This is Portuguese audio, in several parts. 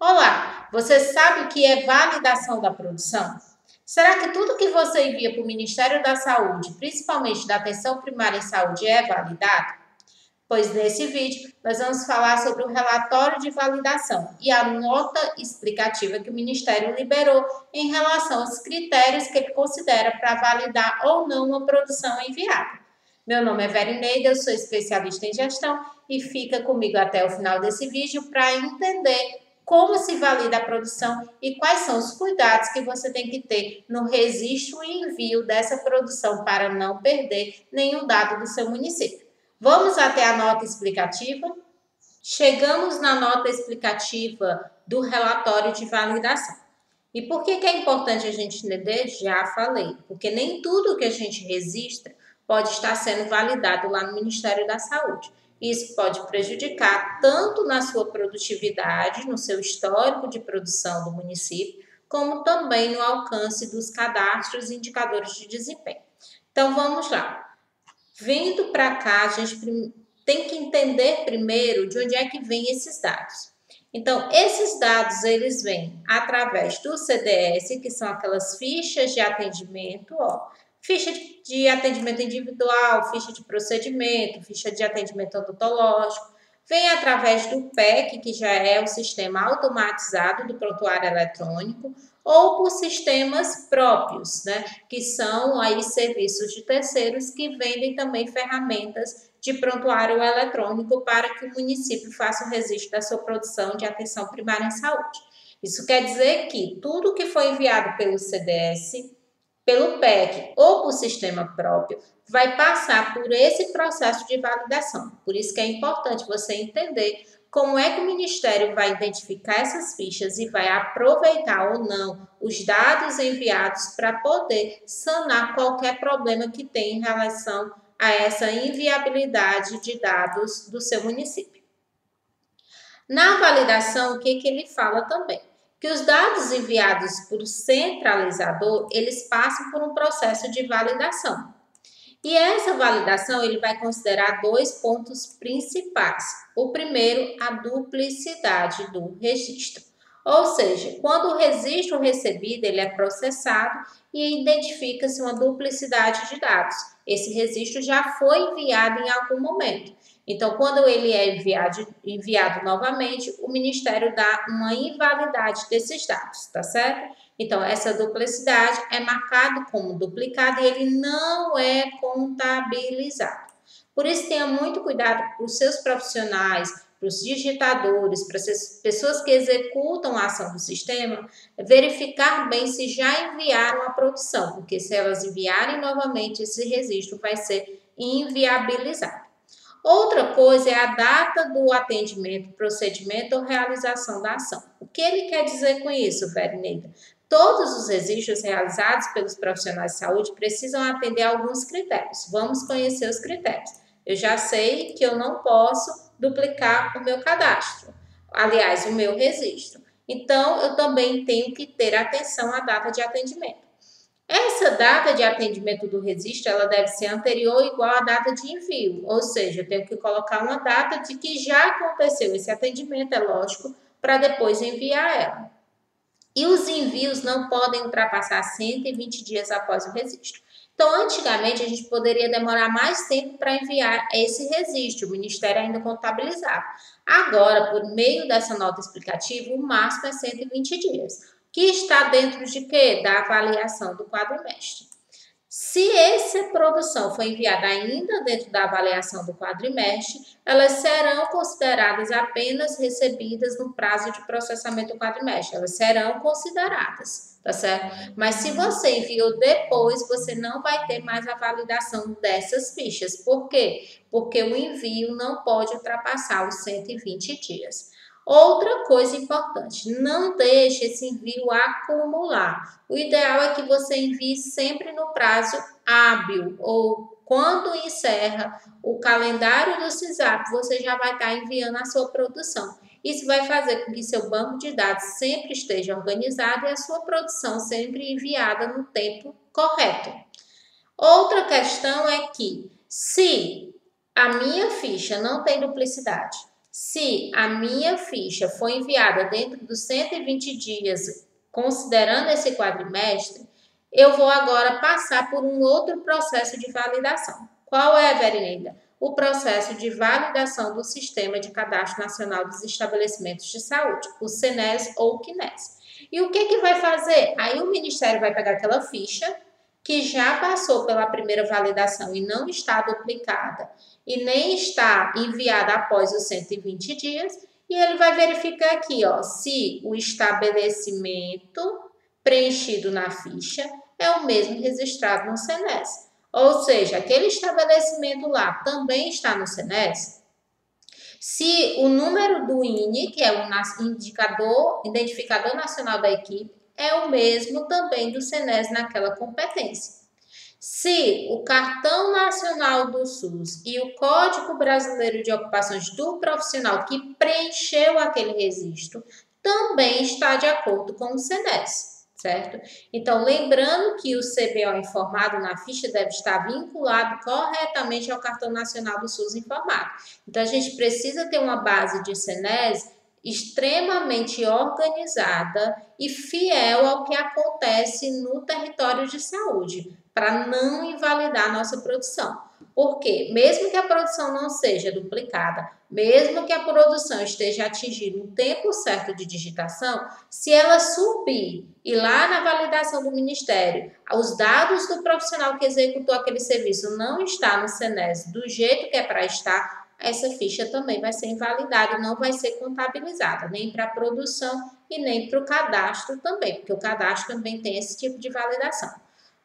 Olá, você sabe o que é validação da produção? Será que tudo que você envia para o Ministério da Saúde, principalmente da atenção primária em saúde, é validado? Pois nesse vídeo nós vamos falar sobre o relatório de validação e a nota explicativa que o Ministério liberou em relação aos critérios que ele considera para validar ou não uma produção enviada. Meu nome é Verineida, eu sou especialista em gestão e fica comigo até o final desse vídeo para entender como se valida a produção e quais são os cuidados que você tem que ter no registro e envio dessa produção para não perder nenhum dado do seu município. Vamos até a nota explicativa? Chegamos na nota explicativa do relatório de validação. E por que é importante a gente entender? Já falei, porque nem tudo que a gente registra pode estar sendo validado lá no Ministério da Saúde. Isso pode prejudicar tanto na sua produtividade, no seu histórico de produção do município, como também no alcance dos cadastros e indicadores de desempenho. Então vamos lá. Vindo para cá, a gente tem que entender primeiro de onde é que vêm esses dados. Então, esses dados, eles vêm através do CDS, que são aquelas fichas de atendimento, ó, ficha de atendimento individual, ficha de procedimento, ficha de atendimento odontológico, vem através do PEC, que já é o sistema automatizado do prontuário eletrônico, ou por sistemas próprios, né, que são aí serviços de terceiros que vendem também ferramentas de prontuário eletrônico para que o município faça o registro da sua produção de atenção primária em saúde. Isso quer dizer que tudo que foi enviado pelo CDS, pelo PEC ou por sistema próprio, vai passar por esse processo de validação. Por isso que é importante você entender como é que o Ministério vai identificar essas fichas e vai aproveitar ou não os dados enviados para poder sanar qualquer problema que tem em relação a essa inviabilidade de dados do seu município. Na validação, o que ele fala também? Que os dados enviados por centralizador, eles passam por um processo de validação. E essa validação ele vai considerar dois pontos principais. O primeiro, a duplicidade do registro. Ou seja, quando o registro recebido ele é processado e identifica-se uma duplicidade de dados. Esse registro já foi enviado em algum momento. Então, quando ele é enviado novamente, o Ministério dá uma invalidade desses dados, tá certo? Então, essa duplicidade é marcada como duplicado e ele não é contabilizado. Por isso, tenha muito cuidado para os seus profissionais, para os digitadores, para as pessoas que executam a ação do sistema, verificar bem se já enviaram a produção, porque se elas enviarem novamente, esse registro vai ser inviabilizado. Outra coisa é a data do atendimento, procedimento ou realização da ação. O que ele quer dizer com isso, Verineida? Todos os registros realizados pelos profissionais de saúde precisam atender a alguns critérios. Vamos conhecer os critérios. Eu já sei que eu não posso duplicar o meu cadastro, aliás, o meu registro. Então, eu também tenho que ter atenção à data de atendimento. Essa data de atendimento do registro, ela deve ser anterior ou igual à data de envio, ou seja, eu tenho que colocar uma data de que já aconteceu esse atendimento, é lógico, para depois enviar ela. E os envios não podem ultrapassar 120 dias após o registro. Então, antigamente, a gente poderia demorar mais tempo para enviar esse registro, o Ministério ainda contabilizava. Agora, por meio dessa nota explicativa, o máximo é 120 dias, que está dentro de quê? Da avaliação do quadrimestre. Se essa produção for enviada ainda dentro da avaliação do quadrimestre, elas serão consideradas apenas recebidas no prazo de processamento do quadrimestre. Elas serão consideradas, tá certo? Mas se você enviou depois, você não vai ter mais a validação dessas fichas. Por quê? Porque o envio não pode ultrapassar os 120 dias. Outra coisa importante, não deixe esse envio acumular. O ideal é que você envie sempre no prazo hábil ou quando encerra o calendário do CISAP, você já vai estar enviando a sua produção. Isso vai fazer com que seu banco de dados sempre esteja organizado e a sua produção sempre enviada no tempo correto. Outra questão é que, se a minha ficha não tem duplicidade, Se a minha ficha foi enviada dentro dos 120 dias, considerando esse quadrimestre, eu vou agora passar por um outro processo de validação. Qual é, Verineida? O processo de validação do Sistema de Cadastro Nacional dos Estabelecimentos de Saúde, o SENES ou o CNES. E o que vai fazer? Aí o Ministério vai pegar aquela ficha que já passou pela primeira validação e não está duplicada e nem está enviada após os 120 dias, e ele vai verificar aqui, ó, se o estabelecimento preenchido na ficha é o mesmo registrado no SENES. Ou seja, aquele estabelecimento lá também está no SENES. Se o número do INE, que é o Identificador Nacional da Equipe, é o mesmo também do SENES naquela competência. Se o Cartão Nacional do SUS e o Código Brasileiro de Ocupações do profissional que preencheu aquele registro também está de acordo com o SENES, certo? Então, lembrando que o CBO informado na ficha deve estar vinculado corretamente ao Cartão Nacional do SUS informado. Então, a gente precisa ter uma base de SENES extremamente organizada e fiel ao que acontece no território de saúde, para não invalidar a nossa produção. Porque, mesmo que a produção não seja duplicada, mesmo que a produção esteja atingindo o tempo certo de digitação, se ela subir e lá na validação do Ministério, os dados do profissional que executou aquele serviço não está no SENES do jeito que é para estar, essa ficha também vai ser invalidada e não vai ser contabilizada, nem para a produção e nem para o cadastro também, porque o cadastro também tem esse tipo de validação.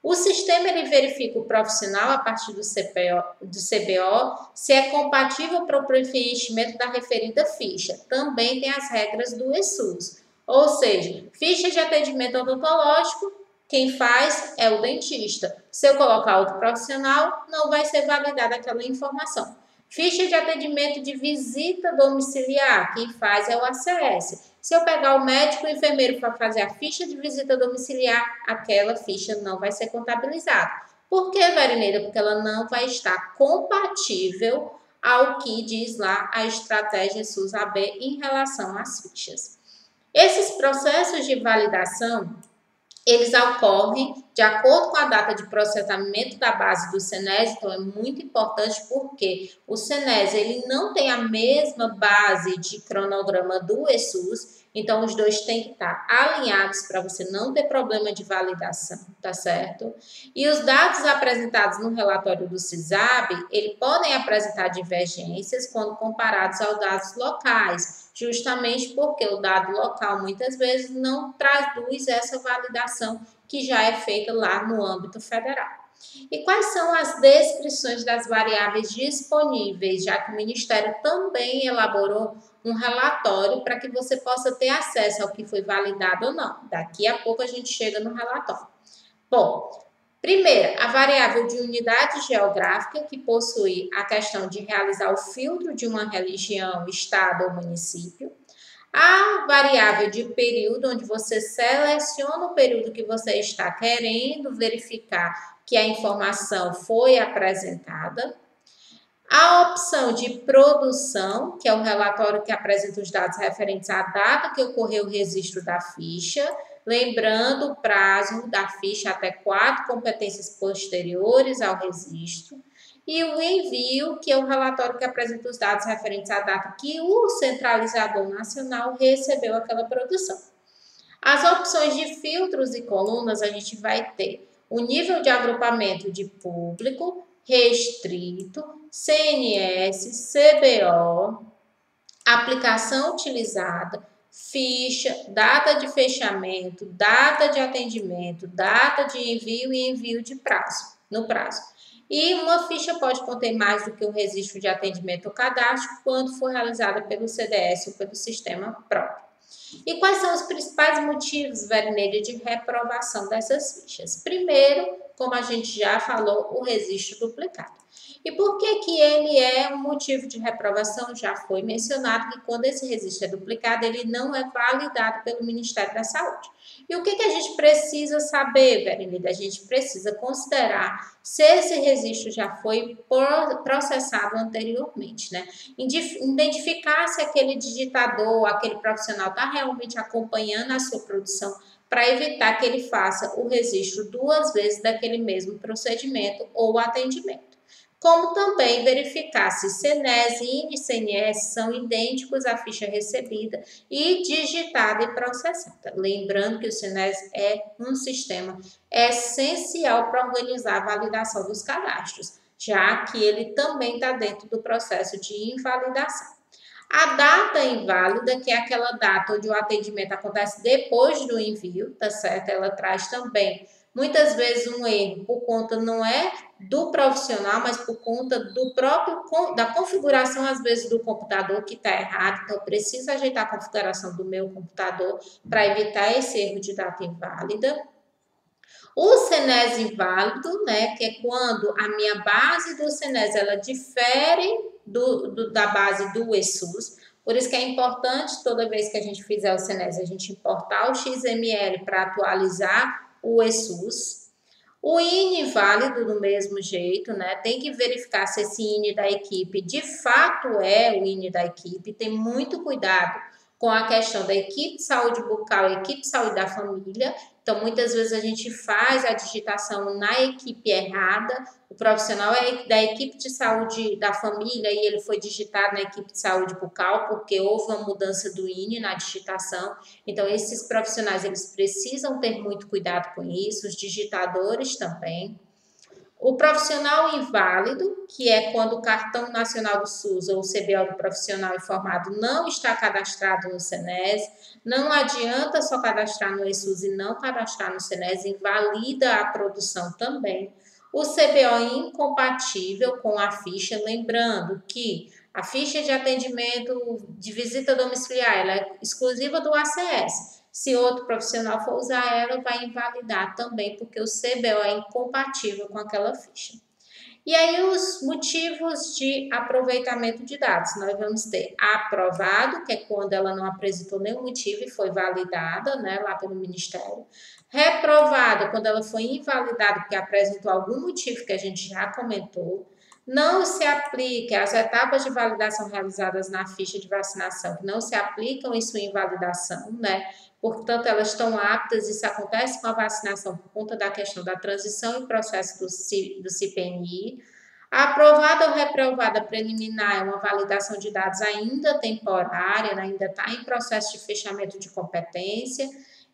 O sistema ele verifica o profissional a partir do CBO se é compatível para o preenchimento da referida ficha. Também tem as regras do ESUS, ou seja, ficha de atendimento odontológico, quem faz é o dentista. Se eu colocar outro profissional, não vai ser validada aquela informação. Ficha de atendimento de visita domiciliar, quem faz é o ACS. Se eu pegar o médico e o enfermeiro para fazer a ficha de visita domiciliar, aquela ficha não vai ser contabilizada. Por que, Verineida? Porque ela não vai estar compatível ao que diz lá a estratégia SUS-AB em relação às fichas. Esses processos de validação, eles ocorrem de acordo com a data de processamento da base do SENES, então é muito importante porque o SENES ele não tem a mesma base de cronograma do ESUS, então os dois têm que estar alinhados para você não ter problema de validação, tá certo? E os dados apresentados no relatório do CISAB, eles podem apresentar divergências quando comparados aos dados locais, justamente porque o dado local muitas vezes não traduz essa validação que já é feita lá no âmbito federal. E quais são as descrições das variáveis disponíveis, já que o Ministério também elaborou um relatório para que você possa ter acesso ao que foi validado ou não. Daqui a pouco a gente chega no relatório. Bom, primeiro, a variável de unidade geográfica, que possui a questão de realizar o filtro de uma religião, estado ou município. A variável de período, onde você seleciona o período que você está querendo verificar que a informação foi apresentada. A opção de produção, que é o relatório que apresenta os dados referentes à data que ocorreu o registro da ficha, lembrando o prazo da ficha até 4 competências posteriores ao registro. E o envio, que é o relatório que apresenta os dados referentes à data que o centralizador nacional recebeu aquela produção. As opções de filtros e colunas, a gente vai ter o nível de agrupamento de público, restrito, CNS, CBO, aplicação utilizada, ficha, data de fechamento, data de atendimento, data de envio e envio de prazo, no prazo. E uma ficha pode conter mais do que um registro de atendimento ou cadastro quando for realizada pelo CDS ou pelo sistema próprio. E quais são os principais motivos, Verineida, de reprovação dessas fichas? Primeiro, como a gente já falou, o registro duplicado. E por que que ele é um motivo de reprovação? Já foi mencionado que quando esse registro é duplicado, ele não é validado pelo Ministério da Saúde. E o que que a gente precisa saber, Verenida? A gente precisa considerar se esse registro já foi processado anteriormente, né? Identificar se aquele digitador, aquele profissional está realmente acompanhando a sua produção para evitar que ele faça o registro 2 vezes daquele mesmo procedimento ou atendimento. Como também verificar se CNES, INE e CNS são idênticos à ficha recebida e digitada e processada. Lembrando que o CNES é um sistema essencial para organizar a validação dos cadastros, já que ele também está dentro do processo de invalidação. A data inválida, que é aquela data onde o atendimento acontece depois do envio, tá certo? Ela traz também, muitas vezes, um erro por conta não é do profissional, mas por conta do próprio da configuração, às vezes, do computador que está errado. Então, eu preciso ajeitar a configuração do meu computador para evitar esse erro de data inválida. O CNES inválido, né, que é quando a minha base do CNES ela difere da base do ESUS. Por isso que é importante, toda vez que a gente fizer o CNES, a gente importar o XML para atualizar o ESUS. O INE válido do mesmo jeito, né? Tem que verificar se esse INE da equipe de fato é o INE da equipe. Tem muito cuidado com a questão da equipe de saúde bucal e equipe de saúde da família. Então, muitas vezes a gente faz a digitação na equipe errada. O profissional é da equipe de saúde da família e ele foi digitado na equipe de saúde bucal porque houve uma mudança do INE na digitação. Então, esses profissionais, eles precisam ter muito cuidado com isso, os digitadores também. O profissional inválido, que é quando o cartão nacional do SUS ou o CBO do profissional informado não está cadastrado no CNES, não adianta só cadastrar no ESUS e não cadastrar no CNES, invalida a produção também. O CBO incompatível com a ficha, lembrando que a ficha de atendimento de visita domiciliar ela é exclusiva do ACS. Se outro profissional for usar ela, vai invalidar também, porque o CBO é incompatível com aquela ficha. E aí, os motivos de aproveitamento de dados. Nós vamos ter aprovado, que é quando ela não apresentou nenhum motivo e foi validada, né, lá pelo Ministério. Reprovado, quando ela foi invalidada porque apresentou algum motivo que a gente já comentou. Não se aplica as etapas de validação realizadas na ficha de vacinação, que não se aplicam em sua invalidação, né? Portanto, elas estão aptas, isso acontece com a vacinação por conta da questão da transição e processo do CPNI. A aprovada ou reprovada preliminar é uma validação de dados ainda temporária, né? Ainda está em processo de fechamento de competência.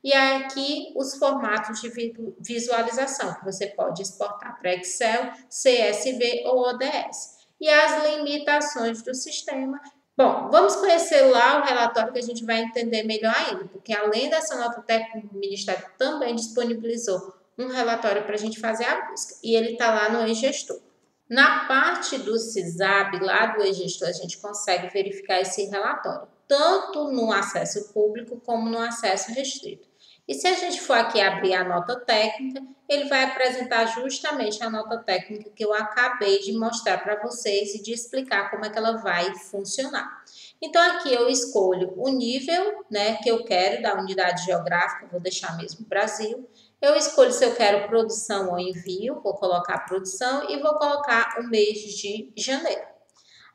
E aqui os formatos de visualização, que você pode exportar para Excel, CSV ou ODS. E as limitações do sistema. Bom, vamos conhecer lá o relatório que a gente vai entender melhor ainda, porque além dessa nota técnica, o Ministério também disponibilizou um relatório para a gente fazer a busca. E ele está lá no e-gestor. Na parte do CISAB, lá do e-gestor, a gente consegue verificar esse relatório, tanto no acesso público como no acesso restrito. E se a gente for aqui abrir a nota técnica, ele vai apresentar justamente a nota técnica que eu acabei de mostrar para vocês e de explicar como é que ela vai funcionar. Então, aqui eu escolho o nível, né, que eu quero da unidade geográfica, vou deixar mesmo Brasil. Eu escolho se eu quero produção ou envio, vou colocar produção e vou colocar o mês de janeiro.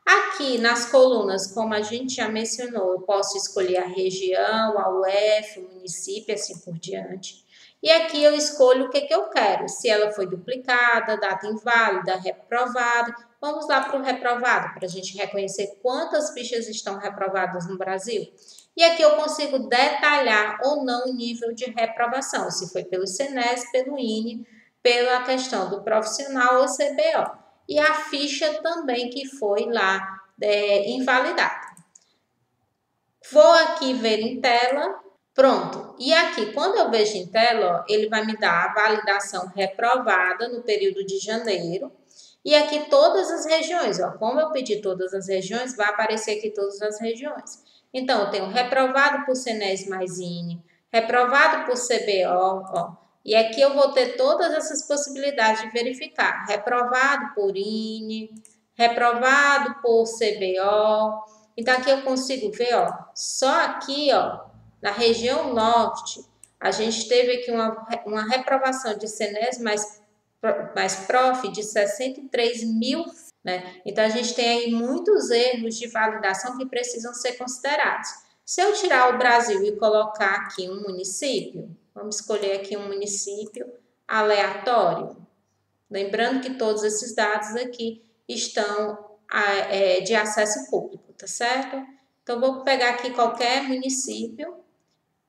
Aqui nas colunas, como a gente já mencionou, eu posso escolher a região, a UF, o município, assim por diante. E aqui eu escolho o que eu quero, se ela foi duplicada, data inválida, reprovada. Vamos lá para o reprovado, para a gente reconhecer quantas fichas estão reprovadas no Brasil. E aqui eu consigo detalhar ou não o nível de reprovação, se foi pelo CNES, pelo INE, pela questão do profissional ou CBO. E a ficha também que foi lá invalidada. Vou aqui ver em tela, pronto. E aqui, quando eu vejo em tela, ó, ele vai me dar a validação reprovada no período de janeiro. E aqui todas as regiões, ó, como eu pedi todas as regiões, vai aparecer aqui todas as regiões. Então, eu tenho reprovado por CNES mais INE, reprovado por CBO, ó, E aqui eu vou ter todas essas possibilidades de verificar. Reprovado por INE, reprovado por CBO. Então, aqui eu consigo ver, ó, só aqui, ó, na região norte, a gente teve aqui uma reprovação de CNES mais prof de 63 mil, né? Então, a gente tem aí muitos erros de validação que precisam ser considerados. Se eu tirar o Brasil e colocar aqui um município, vamos escolher aqui um município aleatório. Lembrando que todos esses dados aqui estão de acesso público, tá certo? Então, vou pegar aqui qualquer município,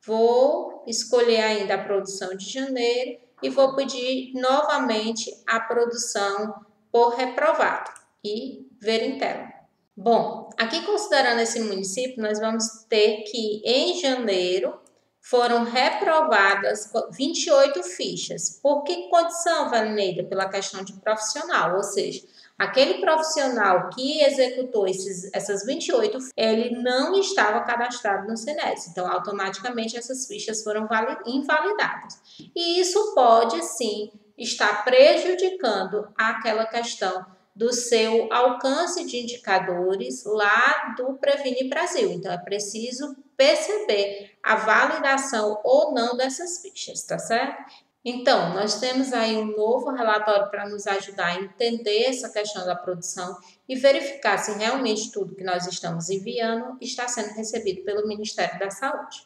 vou escolher ainda a produção de janeiro e vou pedir novamente a produção por reprovado e ver em tela. Bom, aqui considerando esse município, nós vamos ter que em janeiro foram reprovadas 28 fichas. Por que condição, Vaneida? Pela questão de profissional, ou seja, aquele profissional que executou essas 28, ele não estava cadastrado no CNES, então automaticamente essas fichas foram invalidadas. E isso pode sim estar prejudicando aquela questão do seu alcance de indicadores lá do Previne Brasil. Então, é preciso perceber a validação ou não dessas fichas, tá certo? Então, nós temos aí um novo relatório para nos ajudar a entender essa questão da produção e verificar se realmente tudo que nós estamos enviando está sendo recebido pelo Ministério da Saúde.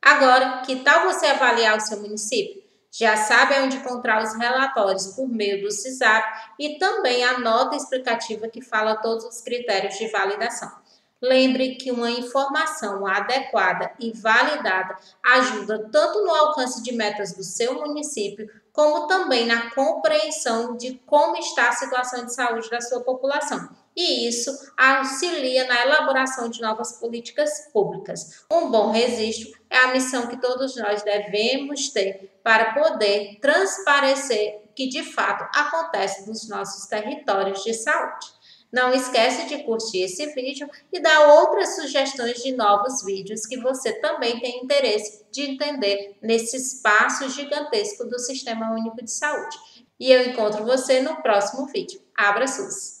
Agora, que tal você avaliar o seu município? Já sabe onde encontrar os relatórios por meio do CISAP e também a nota explicativa que fala todos os critérios de validação. Lembre que uma informação adequada e validada ajuda tanto no alcance de metas do seu município, como também na compreensão de como está a situação de saúde da sua população. E isso auxilia na elaboração de novas políticas públicas. Um bom registro é a missão que todos nós devemos ter para poder transparecer o que de fato acontece nos nossos territórios de saúde. Não esquece de curtir esse vídeo e dar outras sugestões de novos vídeos que você também tem interesse de entender nesse espaço gigantesco do Sistema Único de Saúde. E eu encontro você no próximo vídeo. Abra SUS!